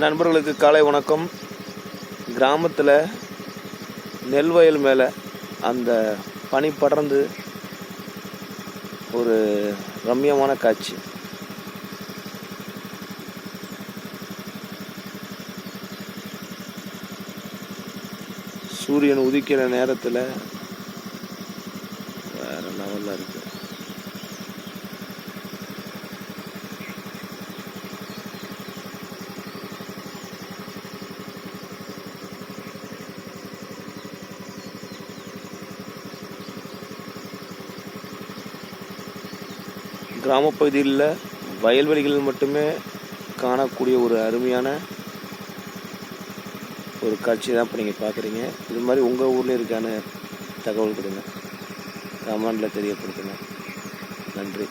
நண்பர்களுக்கு காலை வணக்கம். கிராமத்தில் நெல் வயல் மேலே அந்த பனி படர்ந்து ஒரு ரம்யமான காட்சி. சூரியன் உதிக்கிற நேரத்தில் வேற லெவலில் இருக்கு. கிராமப்பகுதியில் வயல்வெளிகளில் மட்டுமே காணக்கூடிய ஒரு அருமையான ஒரு காட்சி தான் இப்போ நீங்கள் பார்க்குறீங்க. இது மாதிரி உங்கள் ஊரில் இருக்கான தகவல் கொடுங்க, கமெண்டில் தெரியப்படுத்துங்க. நன்றி.